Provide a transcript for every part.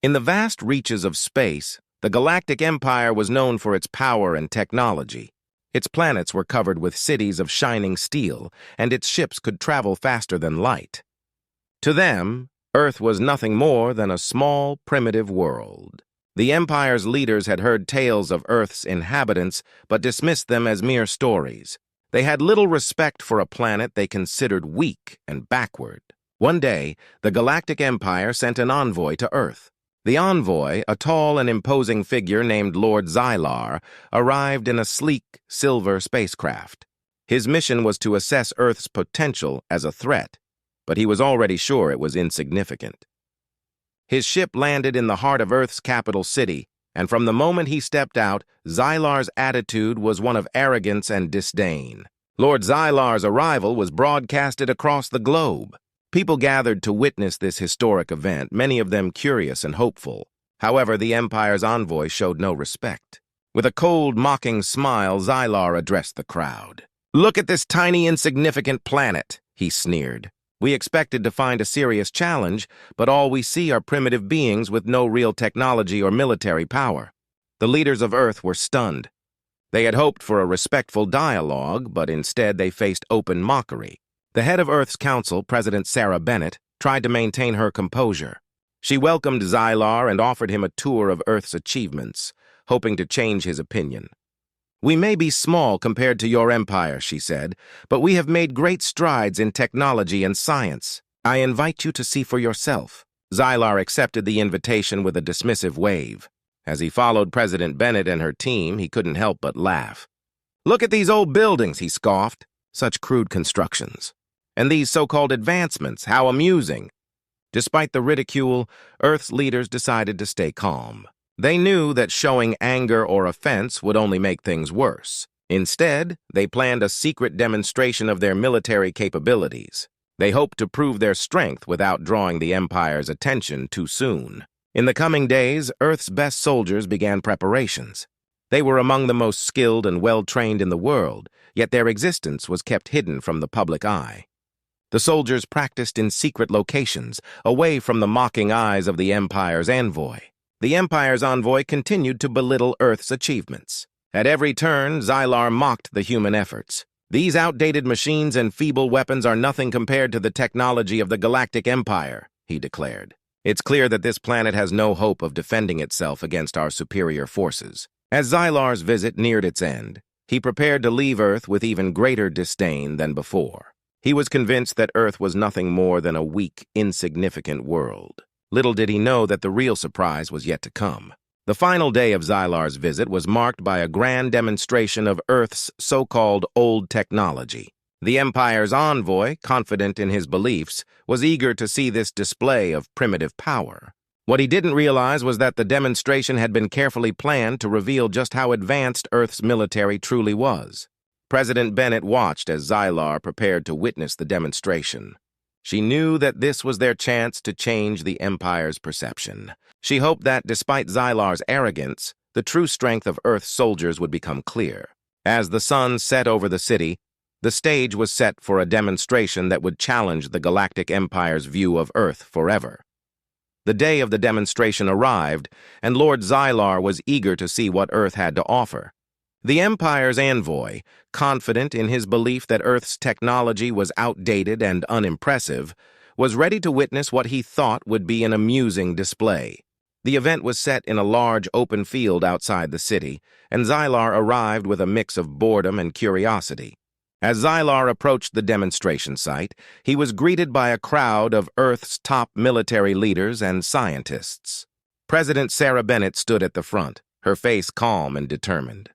In the vast reaches of space, the Galactic Empire was known for its power and technology. Its planets were covered with cities of shining steel, and its ships could travel faster than light. To them, Earth was nothing more than a small, primitive world. The Empire's leaders had heard tales of Earth's inhabitants, but dismissed them as mere stories. They had little respect for a planet they considered weak and backward. One day, the Galactic Empire sent an envoy to Earth. The envoy, a tall and imposing figure named Lord Xylar, arrived in a sleek, silver spacecraft. His mission was to assess Earth's potential as a threat, but he was already sure it was insignificant. His ship landed in the heart of Earth's capital city, and from the moment he stepped out, Xylar's attitude was one of arrogance and disdain. Lord Xylar's arrival was broadcasted across the globe. People gathered to witness this historic event, many of them curious and hopeful. However, the Empire's envoy showed no respect. With a cold, mocking smile, Xylar addressed the crowd. "Look at this tiny, insignificant planet," he sneered. "We expected to find a serious challenge, but all we see are primitive beings with no real technology or military power." The leaders of Earth were stunned. They had hoped for a respectful dialogue, but instead they faced open mockery. The head of Earth's Council, President Sarah Bennett, tried to maintain her composure. She welcomed Xylar and offered him a tour of Earth's achievements, hoping to change his opinion. "We may be small compared to your empire," she said, "but we have made great strides in technology and science. I invite you to see for yourself." Xylar accepted the invitation with a dismissive wave. As he followed President Bennett and her team, he couldn't help but laugh. "Look at these old buildings," he scoffed. "Such crude constructions. And these so-called advancements, how amusing." Despite the ridicule, Earth's leaders decided to stay calm. They knew that showing anger or offense would only make things worse. Instead, they planned a secret demonstration of their military capabilities. They hoped to prove their strength without drawing the Empire's attention too soon. In the coming days, Earth's best soldiers began preparations. They were among the most skilled and well-trained in the world, yet their existence was kept hidden from the public eye. The soldiers practiced in secret locations, away from the mocking eyes of the Empire's envoy. The Empire's envoy continued to belittle Earth's achievements. At every turn, Xylar mocked the human efforts. "These outdated machines and feeble weapons are nothing compared to the technology of the Galactic Empire," he declared. "It's clear that this planet has no hope of defending itself against our superior forces." As Xylar's visit neared its end, he prepared to leave Earth with even greater disdain than before. He was convinced that Earth was nothing more than a weak, insignificant world. Little did he know that the real surprise was yet to come. The final day of Xylar's visit was marked by a grand demonstration of Earth's so-called old technology. The Empire's envoy, confident in his beliefs, was eager to see this display of primitive power. What he didn't realize was that the demonstration had been carefully planned to reveal just how advanced Earth's military truly was. President Bennett watched as Xylar prepared to witness the demonstration. She knew that this was their chance to change the Empire's perception. She hoped that, despite Xylar's arrogance, the true strength of Earth's soldiers would become clear. As the sun set over the city, the stage was set for a demonstration that would challenge the Galactic Empire's view of Earth forever. The day of the demonstration arrived, and Lord Xylar was eager to see what Earth had to offer. The Empire's envoy, confident in his belief that Earth's technology was outdated and unimpressive, was ready to witness what he thought would be an amusing display. The event was set in a large open field outside the city, and Xylar arrived with a mix of boredom and curiosity. As Xylar approached the demonstration site, he was greeted by a crowd of Earth's top military leaders and scientists. President Sarah Bennett stood at the front, her face calm and determined.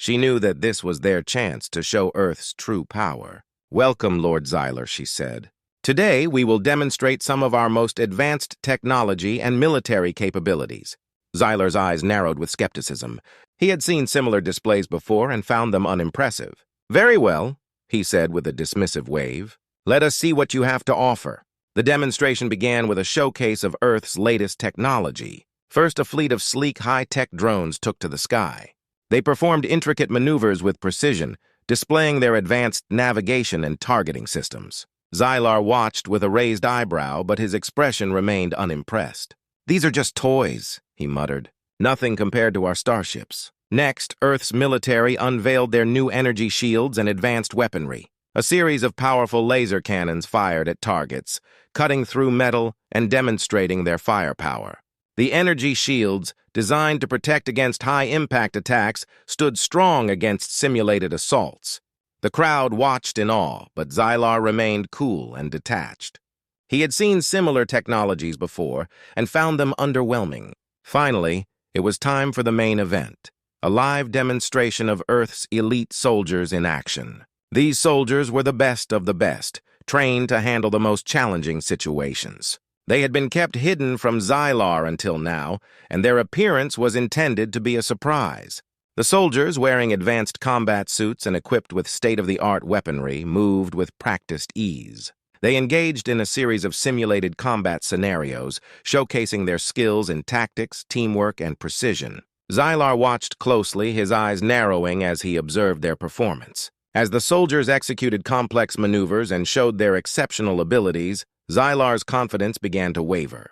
She knew that this was their chance to show Earth's true power. "Welcome, Lord Xylar," she said. "Today, we will demonstrate some of our most advanced technology and military capabilities." Xylar's eyes narrowed with skepticism. He had seen similar displays before and found them unimpressive. "Very well," he said with a dismissive wave. "Let us see what you have to offer." The demonstration began with a showcase of Earth's latest technology. First, a fleet of sleek, high-tech drones took to the sky. They performed intricate maneuvers with precision, displaying their advanced navigation and targeting systems. Xylar watched with a raised eyebrow, but his expression remained unimpressed. "These are just toys," he muttered. "Nothing compared to our starships." Next, Earth's military unveiled their new energy shields and advanced weaponry. A series of powerful laser cannons fired at targets, cutting through metal and demonstrating their firepower. The energy shields, designed to protect against high-impact attacks, stood strong against simulated assaults. The crowd watched in awe, but Xylar remained cool and detached. He had seen similar technologies before and found them underwhelming. Finally, it was time for the main event, a live demonstration of Earth's elite soldiers in action. These soldiers were the best of the best, trained to handle the most challenging situations. They had been kept hidden from Xylar until now, and their appearance was intended to be a surprise. The soldiers, wearing advanced combat suits and equipped with state-of-the-art weaponry, moved with practiced ease. They engaged in a series of simulated combat scenarios, showcasing their skills in tactics, teamwork, and precision. Xylar watched closely, his eyes narrowing as he observed their performance. As the soldiers executed complex maneuvers and showed their exceptional abilities, Xylar's confidence began to waver.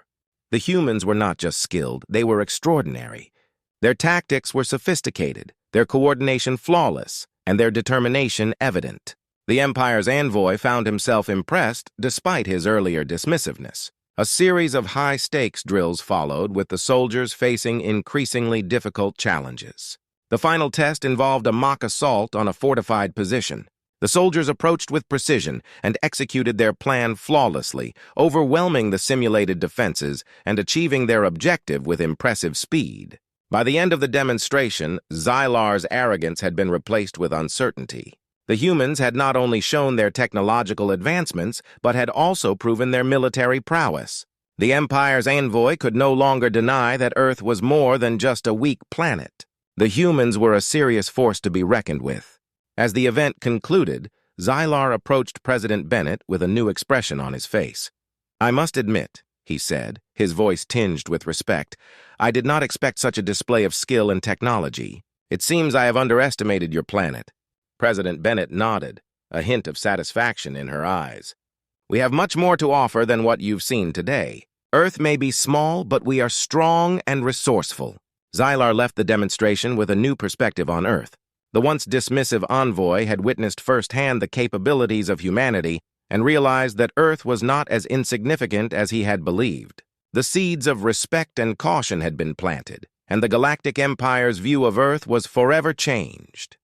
The humans were not just skilled, they were extraordinary. Their tactics were sophisticated, their coordination flawless, and their determination evident. The Empire's envoy found himself impressed despite his earlier dismissiveness. A series of high-stakes drills followed, with the soldiers facing increasingly difficult challenges. The final test involved a mock assault on a fortified position. The soldiers approached with precision and executed their plan flawlessly, overwhelming the simulated defenses and achieving their objective with impressive speed. By the end of the demonstration, Xylar's arrogance had been replaced with uncertainty. The humans had not only shown their technological advancements, but had also proven their military prowess. The Empire's envoy could no longer deny that Earth was more than just a weak planet. The humans were a serious force to be reckoned with. As the event concluded, Xylar approached President Bennett with a new expression on his face. "I must admit," he said, his voice tinged with respect, "I did not expect such a display of skill and technology. It seems I have underestimated your planet." President Bennett nodded, a hint of satisfaction in her eyes. "We have much more to offer than what you've seen today. Earth may be small, but we are strong and resourceful." Xylar left the demonstration with a new perspective on Earth. The once dismissive envoy had witnessed firsthand the capabilities of humanity and realized that Earth was not as insignificant as he had believed. The seeds of respect and caution had been planted, and the Galactic Empire's view of Earth was forever changed.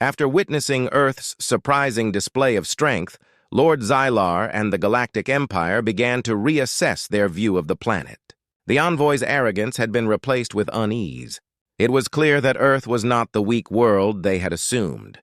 After witnessing Earth's surprising display of strength, Lord Xylar and the Galactic Empire began to reassess their view of the planet. The envoy's arrogance had been replaced with unease. It was clear that Earth was not the weak world they had assumed.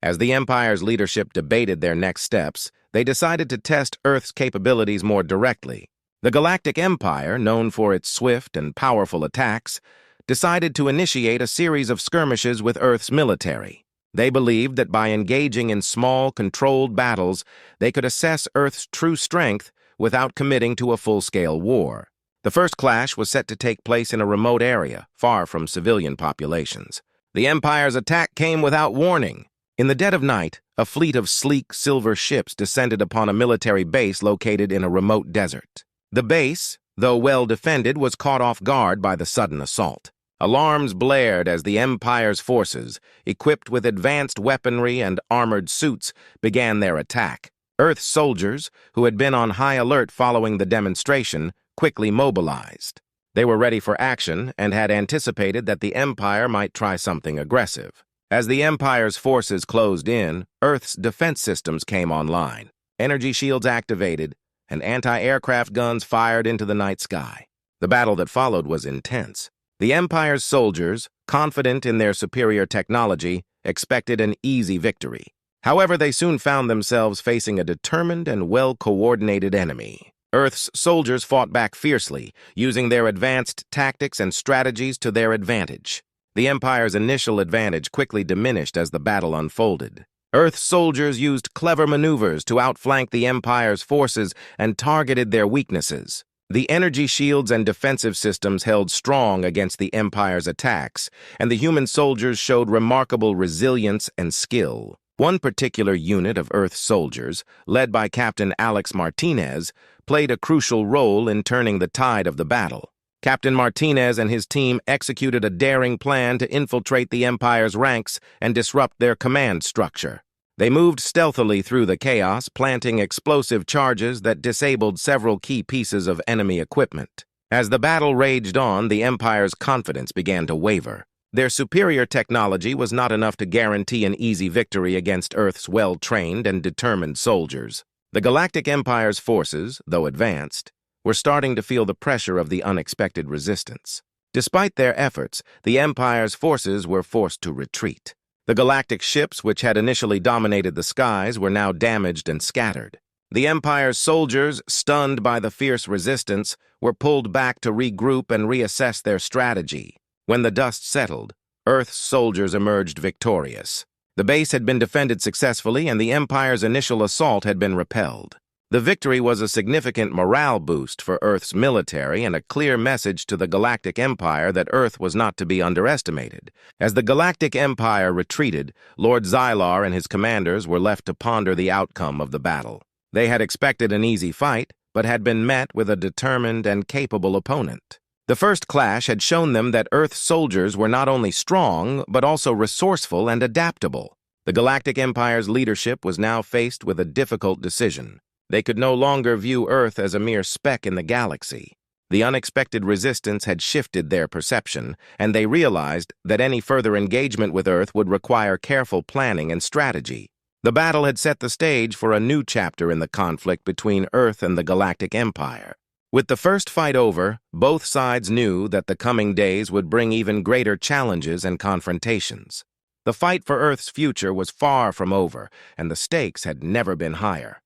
As the Empire's leadership debated their next steps, they decided to test Earth's capabilities more directly. The Galactic Empire, known for its swift and powerful attacks, decided to initiate a series of skirmishes with Earth's military. They believed that by engaging in small, controlled battles, they could assess Earth's true strength without committing to a full-scale war. The first clash was set to take place in a remote area, far from civilian populations. The Empire's attack came without warning. In the dead of night, a fleet of sleek silver ships descended upon a military base located in a remote desert. The base, though well defended, was caught off guard by the sudden assault. Alarms blared as the Empire's forces, equipped with advanced weaponry and armored suits, began their attack. Earth's soldiers, who had been on high alert following the demonstration, quickly mobilized. They were ready for action and had anticipated that the Empire might try something aggressive. As the Empire's forces closed in, Earth's defense systems came online. Energy shields activated, and anti-aircraft guns fired into the night sky. The battle that followed was intense. The Empire's soldiers, confident in their superior technology, expected an easy victory. However, they soon found themselves facing a determined and well-coordinated enemy. Earth's soldiers fought back fiercely, using their advanced tactics and strategies to their advantage. The Empire's initial advantage quickly diminished as the battle unfolded. Earth's soldiers used clever maneuvers to outflank the Empire's forces and targeted their weaknesses. The energy shields and defensive systems held strong against the Empire's attacks, and the human soldiers showed remarkable resilience and skill. One particular unit of Earth's soldiers, led by Captain Alex Martinez, played a crucial role in turning the tide of the battle. Captain Martinez and his team executed a daring plan to infiltrate the Empire's ranks and disrupt their command structure. They moved stealthily through the chaos, planting explosive charges that disabled several key pieces of enemy equipment. As the battle raged on, the Empire's confidence began to waver. Their superior technology was not enough to guarantee an easy victory against Earth's well-trained and determined soldiers. The Galactic Empire's forces, though advanced, were starting to feel the pressure of the unexpected resistance. Despite their efforts, the Empire's forces were forced to retreat. The galactic ships, which had initially dominated the skies, were now damaged and scattered. The Empire's soldiers, stunned by the fierce resistance, were pulled back to regroup and reassess their strategy. When the dust settled, Earth's soldiers emerged victorious. The base had been defended successfully, and the Empire's initial assault had been repelled. The victory was a significant morale boost for Earth's military and a clear message to the Galactic Empire that Earth was not to be underestimated. As the Galactic Empire retreated, Lord Xylar and his commanders were left to ponder the outcome of the battle. They had expected an easy fight, but had been met with a determined and capable opponent. The first clash had shown them that Earth's soldiers were not only strong, but also resourceful and adaptable. The Galactic Empire's leadership was now faced with a difficult decision. They could no longer view Earth as a mere speck in the galaxy. The unexpected resistance had shifted their perception, and they realized that any further engagement with Earth would require careful planning and strategy. The battle had set the stage for a new chapter in the conflict between Earth and the Galactic Empire. With the first fight over, both sides knew that the coming days would bring even greater challenges and confrontations. The fight for Earth's future was far from over, and the stakes had never been higher.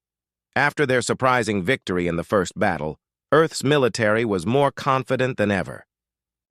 After their surprising victory in the first battle, Earth's military was more confident than ever.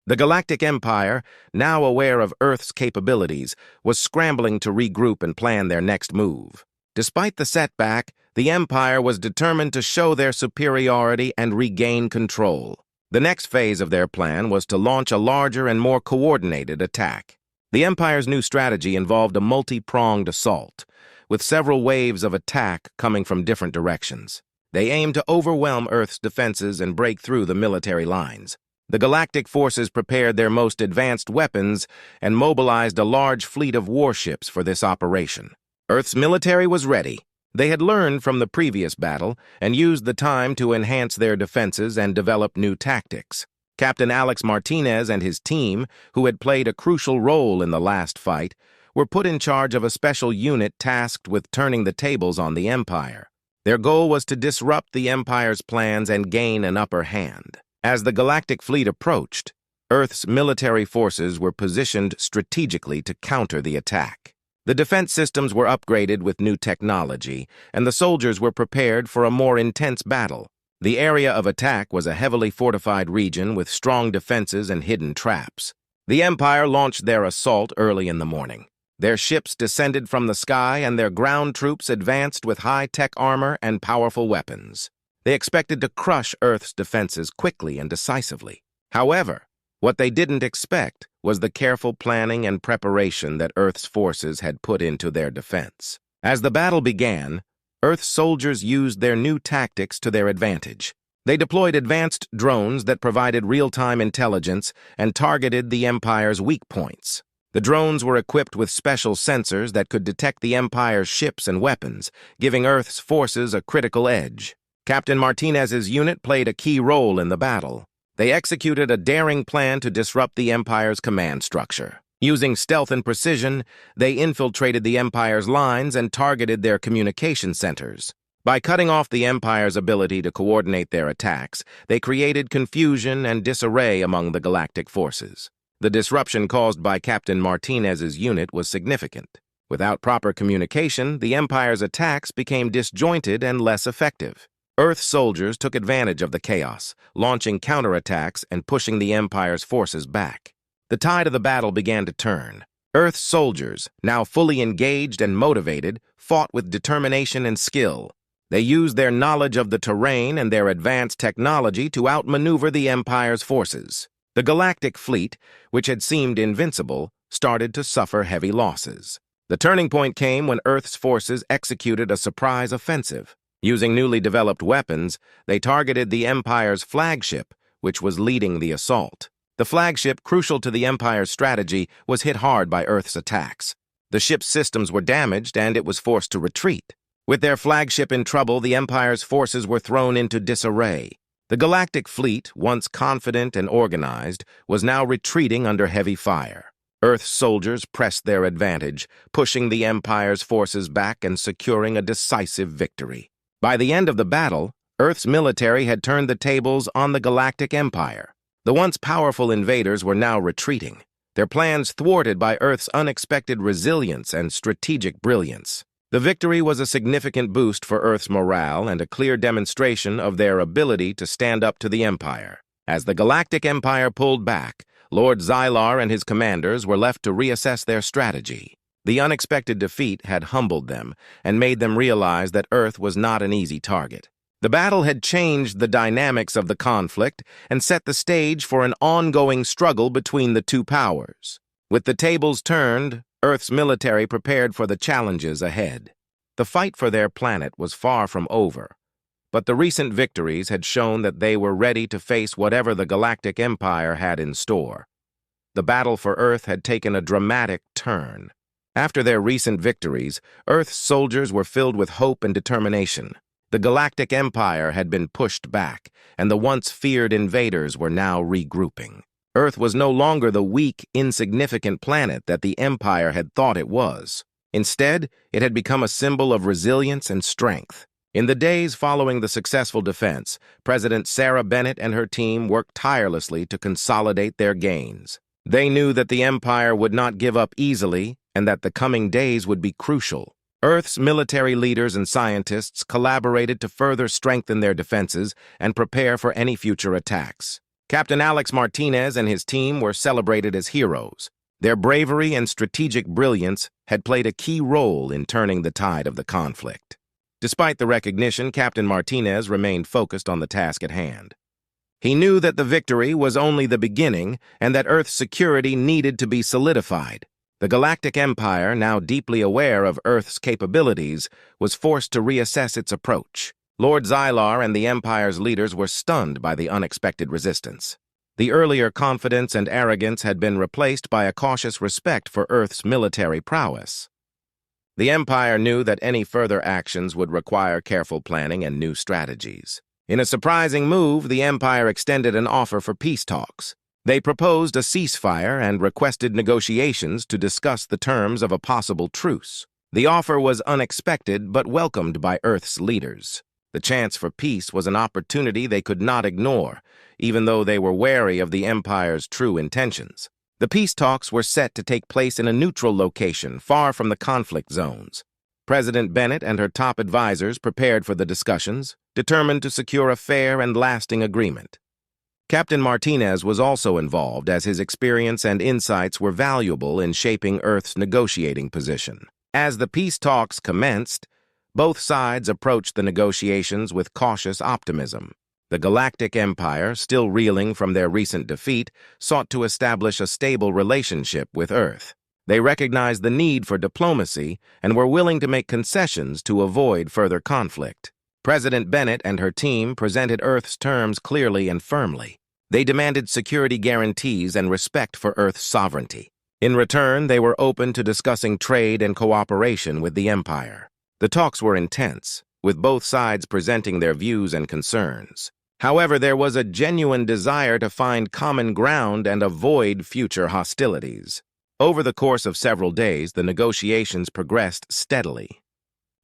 The Galactic Empire, now aware of Earth's capabilities, was scrambling to regroup and plan their next move. Despite the setback, the Empire was determined to show their superiority and regain control. The next phase of their plan was to launch a larger and more coordinated attack. The Empire's new strategy involved a multi-pronged assault, with several waves of attack coming from different directions. They aimed to overwhelm Earth's defenses and break through the military lines. The galactic forces prepared their most advanced weapons and mobilized a large fleet of warships for this operation. Earth's military was ready. They had learned from the previous battle and used the time to enhance their defenses and develop new tactics. Captain Alex Martinez and his team, who had played a crucial role in the last fight, were put in charge of a special unit tasked with turning the tables on the Empire. Their goal was to disrupt the Empire's plans and gain an upper hand. As the galactic fleet approached, Earth's military forces were positioned strategically to counter the attack. The defense systems were upgraded with new technology, and the soldiers were prepared for a more intense battle. The area of attack was a heavily fortified region with strong defenses and hidden traps. The Empire launched their assault early in the morning. Their ships descended from the sky, and their ground troops advanced with high-tech armor and powerful weapons. They expected to crush Earth's defenses quickly and decisively. However, what they didn't expect was the careful planning and preparation that Earth's forces had put into their defense. As the battle began, Earth's soldiers used their new tactics to their advantage. They deployed advanced drones that provided real-time intelligence and targeted the Empire's weak points. The drones were equipped with special sensors that could detect the Empire's ships and weapons, giving Earth's forces a critical edge. Captain Martinez's unit played a key role in the battle. They executed a daring plan to disrupt the Empire's command structure. Using stealth and precision, they infiltrated the Empire's lines and targeted their communication centers. By cutting off the Empire's ability to coordinate their attacks, they created confusion and disarray among the galactic forces. The disruption caused by Captain Martinez's unit was significant. Without proper communication, the Empire's attacks became disjointed and less effective. Earth soldiers took advantage of the chaos, launching counterattacks and pushing the Empire's forces back. The tide of the battle began to turn. Earth's soldiers, now fully engaged and motivated, fought with determination and skill. They used their knowledge of the terrain and their advanced technology to outmaneuver the Empire's forces. The galactic fleet, which had seemed invincible, started to suffer heavy losses. The turning point came when Earth's forces executed a surprise offensive. Using newly developed weapons, they targeted the Empire's flagship, which was leading the assault. The flagship, crucial to the Empire's strategy, was hit hard by Earth's attacks. The ship's systems were damaged, and it was forced to retreat. With their flagship in trouble, the Empire's forces were thrown into disarray. The Galactic Fleet, once confident and organized, was now retreating under heavy fire. Earth's soldiers pressed their advantage, pushing the Empire's forces back and securing a decisive victory. By the end of the battle, Earth's military had turned the tables on the Galactic Empire. The once powerful invaders were now retreating, their plans thwarted by Earth's unexpected resilience and strategic brilliance. The victory was a significant boost for Earth's morale and a clear demonstration of their ability to stand up to the Empire. As the Galactic Empire pulled back, Lord Xylar and his commanders were left to reassess their strategy. The unexpected defeat had humbled them and made them realize that Earth was not an easy target. The battle had changed the dynamics of the conflict and set the stage for an ongoing struggle between the two powers. With the tables turned, Earth's military prepared for the challenges ahead. The fight for their planet was far from over, but the recent victories had shown that they were ready to face whatever the Galactic Empire had in store. The battle for Earth had taken a dramatic turn. After their recent victories, Earth's soldiers were filled with hope and determination. The Galactic Empire had been pushed back, and the once feared invaders were now regrouping. Earth was no longer the weak, insignificant planet that the Empire had thought it was. Instead, it had become a symbol of resilience and strength. In the days following the successful defense, President Sarah Bennett and her team worked tirelessly to consolidate their gains. They knew that the Empire would not give up easily and that the coming days would be crucial. Earth's military leaders and scientists collaborated to further strengthen their defenses and prepare for any future attacks. Captain Alex Martinez and his team were celebrated as heroes. Their bravery and strategic brilliance had played a key role in turning the tide of the conflict. Despite the recognition, Captain Martinez remained focused on the task at hand. He knew that the victory was only the beginning and that Earth's security needed to be solidified. The Galactic Empire, now deeply aware of Earth's capabilities, was forced to reassess its approach. Lord Xylar and the Empire's leaders were stunned by the unexpected resistance. The earlier confidence and arrogance had been replaced by a cautious respect for Earth's military prowess. The Empire knew that any further actions would require careful planning and new strategies. In a surprising move, the Empire extended an offer for peace talks. They proposed a ceasefire and requested negotiations to discuss the terms of a possible truce. The offer was unexpected but welcomed by Earth's leaders. The chance for peace was an opportunity they could not ignore, even though they were wary of the Empire's true intentions. The peace talks were set to take place in a neutral location, far from the conflict zones. President Bennett and her top advisors prepared for the discussions, determined to secure a fair and lasting agreement. Captain Martinez was also involved, as his experience and insights were valuable in shaping Earth's negotiating position. As the peace talks commenced, both sides approached the negotiations with cautious optimism. The Galactic Empire, still reeling from their recent defeat, sought to establish a stable relationship with Earth. They recognized the need for diplomacy and were willing to make concessions to avoid further conflict. President Bennett and her team presented Earth's terms clearly and firmly. They demanded security guarantees and respect for Earth's sovereignty. In return, they were open to discussing trade and cooperation with the Empire. The talks were intense, with both sides presenting their views and concerns. However, there was a genuine desire to find common ground and avoid future hostilities. Over the course of several days, the negotiations progressed steadily.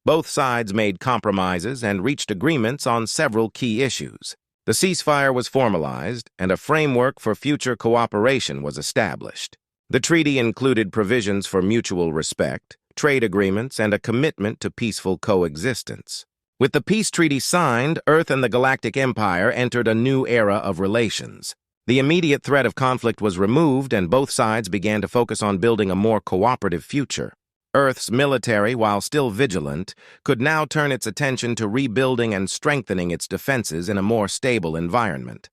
Both sides made compromises and reached agreements on several key issues. The ceasefire was formalized, and a framework for future cooperation was established. The treaty included provisions for mutual respect, trade agreements, and a commitment to peaceful coexistence. With the peace treaty signed, Earth and the Galactic Empire entered a new era of relations. The immediate threat of conflict was removed, and both sides began to focus on building a more cooperative future. Earth's military, while still vigilant, could now turn its attention to rebuilding and strengthening its defenses in a more stable environment.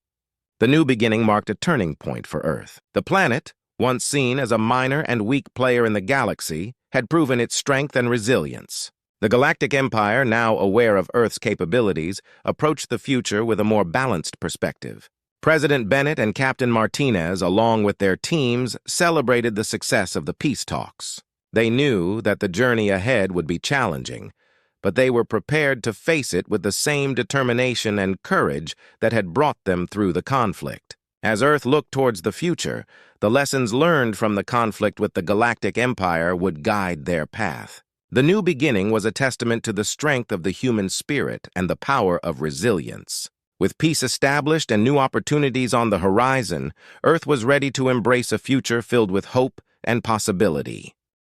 The new beginning marked a turning point for Earth. The planet, once seen as a minor and weak player in the galaxy, had proven its strength and resilience. The Galactic Empire, now aware of Earth's capabilities, approached the future with a more balanced perspective. President Bennett and Captain Martinez, along with their teams, celebrated the success of the peace talks. They knew that the journey ahead would be challenging, but they were prepared to face it with the same determination and courage that had brought them through the conflict. As Earth looked towards the future, the lessons learned from the conflict with the Galactic Empire would guide their path. The new beginning was a testament to the strength of the human spirit and the power of resilience. With peace established and new opportunities on the horizon, Earth was ready to embrace a future filled with hope and possibility.